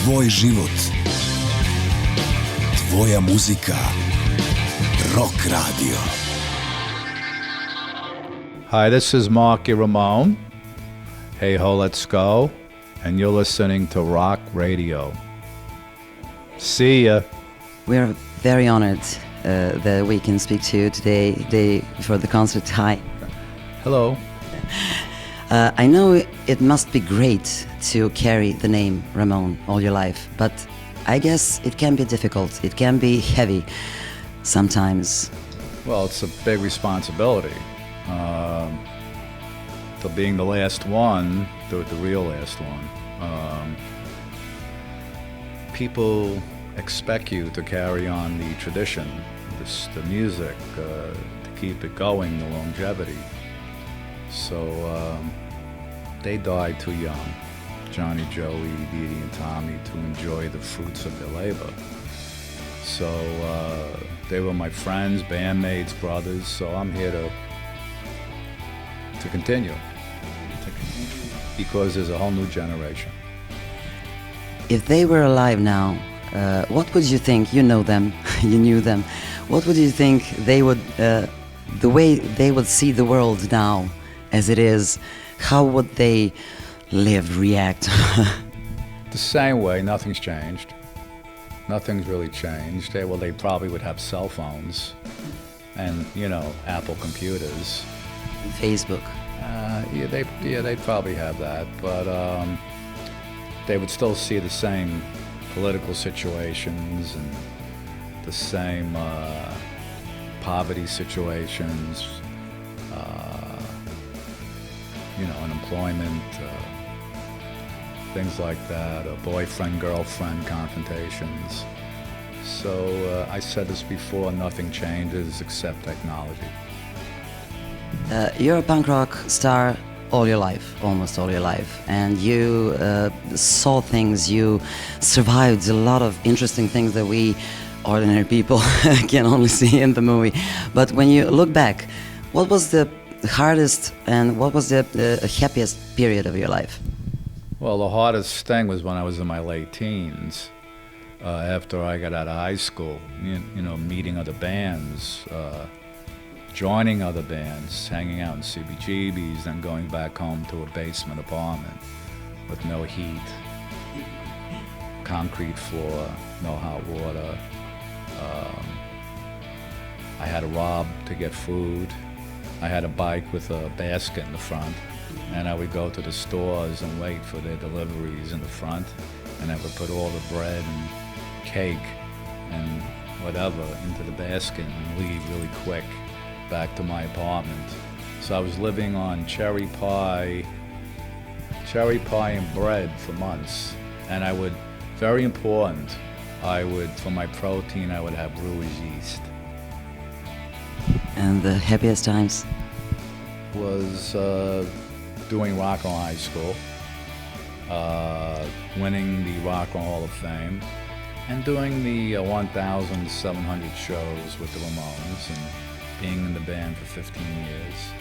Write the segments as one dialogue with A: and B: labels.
A: Tvoj život. Tvoja muzika. Rock Radio.
B: Hi, this is Marky Ramone. Hey ho, let's go. And you're listening to Rock Radio. See ya.
C: We are very honored that we can speak to you today, day before the concert. Hi.
B: Hello.
C: I know it must be great to carry the name Ramone all your life, but I guess it can be difficult. It can be heavy sometimes.
B: Well, it's a big responsibility. To being the last one, the real last one. People expect you to carry on the tradition, the music, to keep it going, the longevity. So they died too young, Johnny, Joey, Dee Dee, and Tommy, to enjoy the fruits of their labor. So they were my friends, bandmates, brothers, so I'm here to continue, because there's a whole new generation.
C: If they were alive now, what would you think? You know them, you knew them. What would you think they would, the way they would see the world now as it is, how would they live, react?
B: The same way, nothing's changed. Nothing's really changed. They probably would have cell phones and, Apple computers.
C: Facebook.
B: They'd probably have that, but they would still see the same political situations and the same poverty situations, unemployment, things like that, boyfriend-girlfriend confrontations. So I said this before, nothing changes except technology.
C: You're a punk rock star all your life, almost all your life, and you saw things, you survived a lot of interesting things that we ordinary people can only see in the movie. But when you look back, what was the hardest and what was the happiest period of your life?
B: Well, the hardest thing was when I was in my late teens, after I got out of high school, meeting other bands, joining other bands, hanging out in CBGBs, then going back home to a basement apartment with no heat, concrete floor, no hot water. I had to rob to get food. I had a bike with a basket in the front, and I would go to the stores and wait for their deliveries in the front, and I would put all the bread and cake and whatever into the basket and leave really quick back to my apartment. So I was living on cherry pie and bread for months. And I would, very important, for my protein, I would have brewer's yeast.
C: And the happiest times?
B: Was doing Rock and Roll High School, winning the Rock and Roll Hall of Fame, and doing the 1,700 shows with the Ramones, and being in the band for 15 years,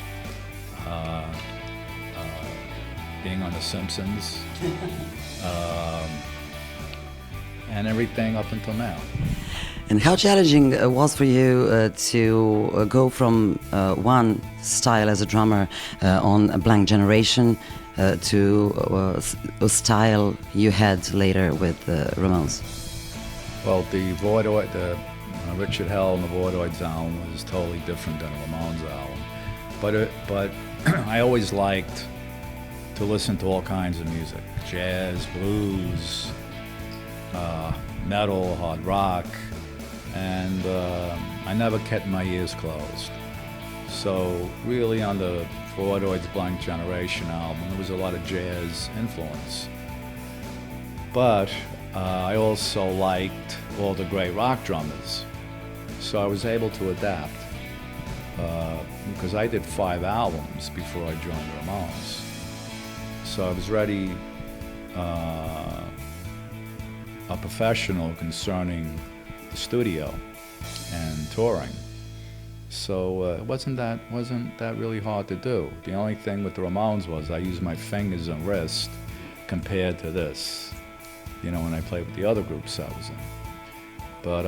B: being on The Simpsons, and everything up until now.
C: And how challenging was for you to go from one style as a drummer on a Blank Generation to a style you had later with Ramones?
B: Well, the Voidoid, Richard Hell and the Voidoids album was totally different than the Ramones album. But I always liked to listen to all kinds of music: jazz, blues, metal, hard rock, and I never kept my ears closed. So really on the Voidoids Blank Generation album, there was a lot of jazz influence. But I also liked all the great rock drummers. So I was able to adapt because I did 5 albums before I joined the Ramones. So I was ready, a professional concerning the studio and touring. So it wasn't that really hard to do. The only thing with the Ramones was I used my fingers and wrist compared to this. you know, when I played with the other groups I was in. But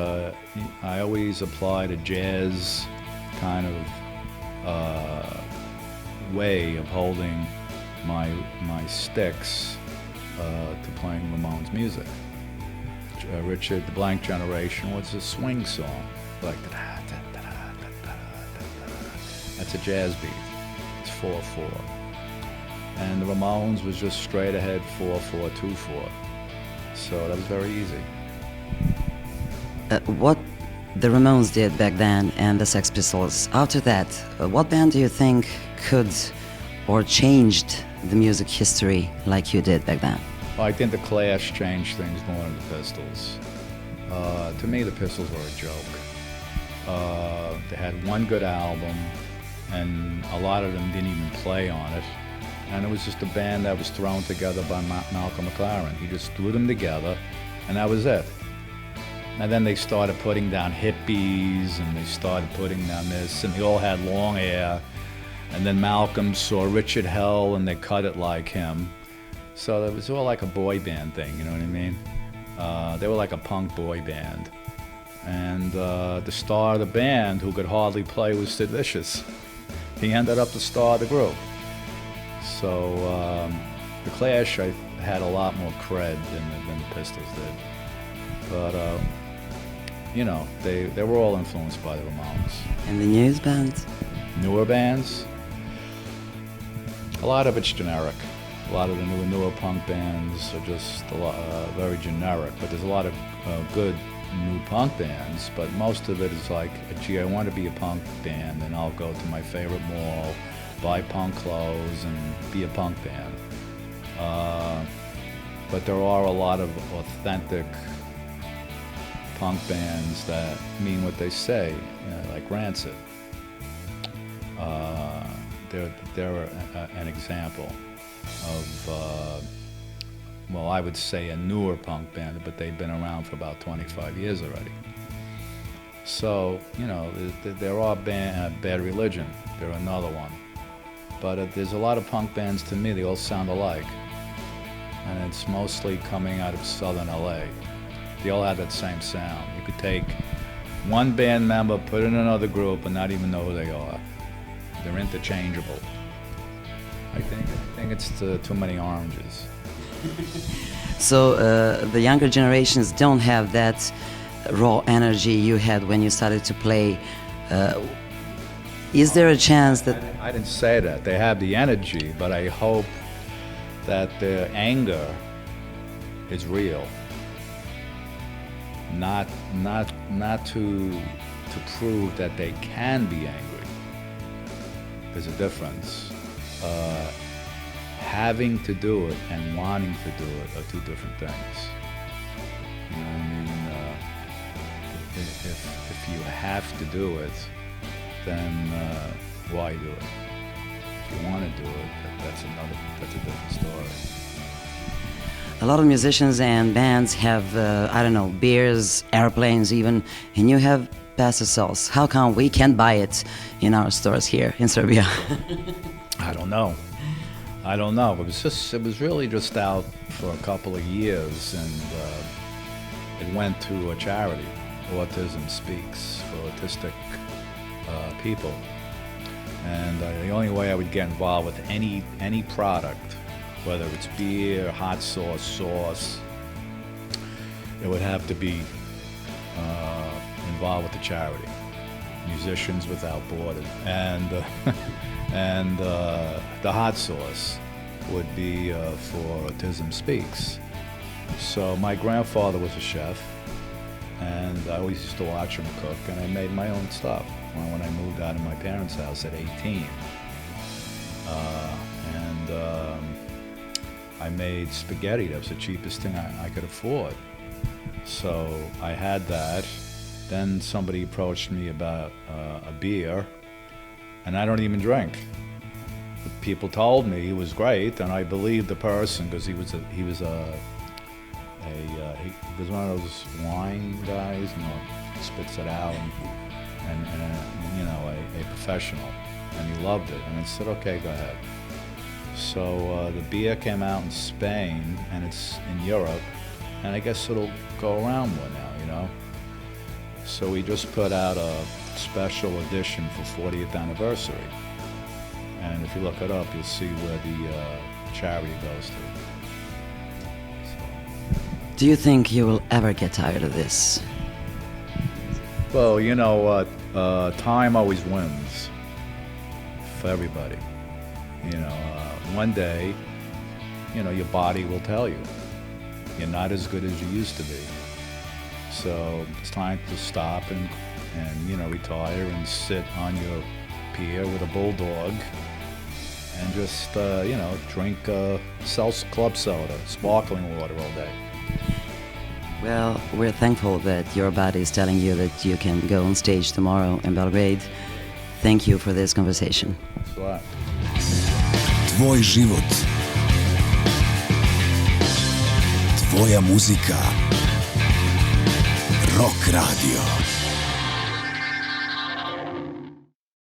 B: I always applied a jazz kind of way of holding my sticks to playing Ramone's music. Richard, The Blank Generation was a swing song, like that's a jazz beat. It's 4/4, and the Ramones was just straight ahead 4/4 2/4. So that was very easy.
C: What the Ramones did back then and the Sex Pistols, after that, what band do you think could or changed the music history like you did back then?
B: Well, I think the Clash changed things more than the Pistols. To me, the Pistols were a joke. They had one good album, and a lot of them didn't even play on it. And it was just a band that was thrown together by Malcolm McLaren. He just threw them together, and that was it. And then they started putting down hippies, and they started putting down this, and they all had long hair. And then Malcolm saw Richard Hell, and they cut it like him. So it was all like a boy band thing, you know what I mean? They were like a punk boy band. And the star of the band, who could hardly play, was Sid Vicious. He ended up the star of the group. So the Clash had a lot more cred than the Pistols did. But, you know, they were all influenced by the Ramones.
C: And the news bands?
B: Newer bands? A lot of it's generic. A lot of the newer punk bands are just very generic, but there's a lot of good new punk bands, but most of it is like, gee, I want to be a punk band, and I'll go to my favorite mall, buy punk clothes, and be a punk band. But there are a lot of authentic punk bands that mean what they say, you know, like Rancid. They're an example of, well, I would say a newer punk band, but they've been around for about 25 years already. So, you know, there are Bad Religion, they're another one. But there's a lot of punk bands, to me, they all sound alike. And it's mostly coming out of Southern LA. They all have that same sound. You could take one band member, put in another group, and not even know who they are. They're interchangeable. I think it's too many oranges.
C: So the younger generations don't have that raw energy you had when you started to play. Is there a chance that...
B: I didn't say that. They have the energy, but I hope that their anger is real. Not to prove that they can be angry. There's a difference. Having to do it and wanting to do it are two different things. You know what I mean? If you have to do it, then why do it? If you want to do it, that's a different story.
C: A lot of musicians and bands have, I don't know, beers, airplanes even, and you have pasta sauce. How come we can't buy it in our stores here in Serbia?
B: I don't know. It was really just out for a couple of years, and it went to a charity, Autism Speaks, for autistic people. And the only way I would get involved with any product, whether it's beer, hot sauce, it would have to be involved with the charity, Musicians Without Borders, and the hot sauce would be for Autism Speaks. So my grandfather was a chef, and I always used to watch him cook, and I made my own stuff when I moved out of my parents' house at 18. I made spaghetti. That was the cheapest thing I could afford. So I had that. Then somebody approached me about a beer, and I don't even drink. But people told me he was great, and I believed the person because he was one of those wine guys, you know, spits it out, and you know, a professional, and he loved it. And I said, okay, go ahead. So the beer came out in Spain, and it's in Europe, and I guess it'll go around more now, you know. So we just put out a special edition for 40th anniversary, and if you look it up, you'll see where the charity goes to.
C: Do you think you will ever get tired of this?
B: Well, you know what? Time always wins for everybody. You know, one day, you know, your body will tell you you're not as good as you used to be. So it's time to stop and you know, retire and sit on your pier with a bulldog and just, you know, drink club soda, sparkling water all day.
C: Well, we're thankful that your body is telling you that you can go on stage tomorrow in Belgrade. Thank you for this conversation.
B: Thanks a lot.
A: Tvoj život. Tvoja muzika. Rock Radio.